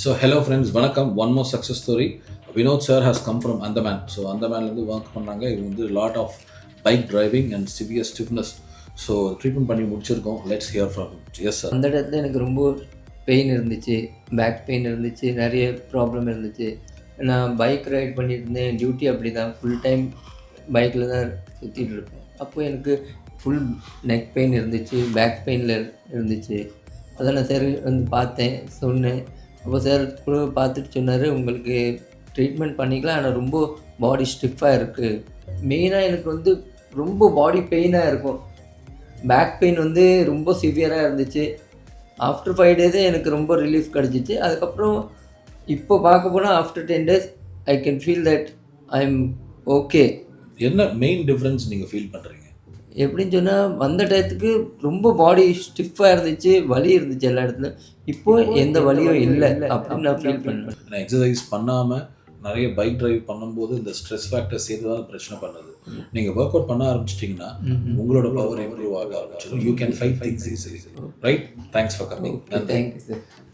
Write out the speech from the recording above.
So hello friends, வணக்கம். One more success story. Vinod sir has come from Andaman. So Andamanலேருந்து work பண்ணாங்க. இவங்க வந்து lot of bike driving and severe stiffness. So treatment பண்ணி முடிச்சிருக்கோம். Let's hear from S sir. அந்த இடத்துல எனக்கு ரொம்ப பெயின் இருந்துச்சு, பேக் பெயின் இருந்துச்சு, நிறைய ப்ராப்ளம் இருந்துச்சு. நான் பைக் ரைட் பண்ணிட்டு இருந்தேன், டியூட்டி அப்படி தான் ஃபுல் டைம் பைக்கில் தான் சுற்றிட்டு இருப்பேன். அப்போ எனக்கு ஃபுல் நெக் பெயின் இருந்துச்சு, பேக் பெயினில் இருந்துச்சு. அதை நான் சார் வந்து பார்த்தேன், சொன்னேன். அப்போ சார் கூட பார்த்துட்டு சொன்னார், உங்களுக்கு ட்ரீட்மெண்ட் பண்ணிக்கலாம், ஆனால் ரொம்ப பாடி ஸ்டிஃபாக இருக்குது. மெயினாக எனக்கு வந்து ரொம்ப பாடி பெயினாக இருக்கும். பேக் பெயின் வந்து ரொம்ப சிவியராக இருந்துச்சு. ஆஃப்டர் 5 days எனக்கு ரொம்ப ரிலீஃப் கிடச்சிச்சு. அதுக்கப்புறம் இப்போ பார்க்க போனால் after 10 days I can feel that I am okay. என்ன மெயின் டிஃப்ரென்ஸ் நீங்கள் ஃபீல் பண்ணுறீங்க? எப்படின்னு சொன்னால், வந்த டயத்துக்கு ரொம்ப பாடி ஸ்டிஃபாக இருந்துச்சு, வலி இருந்துச்சு எல்லா இடத்துலையும். இப்போது எந்த வலியும் இல்லை அப்படின்னு நான் ஃபீல் பண்ணேன். நான் எக்ஸசைஸ் பண்ணாமல் நிறைய பைக் டிரைவ் பண்ணும்போது இந்த ஸ்ட்ரெஸ் ஃபேக்டர் சேர்த்து தான் பிரச்சனை பண்ணுது. நீங்கள் ஒர்க் அவுட் பண்ண ஆரம்பிச்சிட்டிங்கன்னா உங்களோட பவர் இம்ப்ரூவ் ஆக ஆரம்பிச்சிடும். You can fight things easily. Right? Thanks for coming. Thank you sir.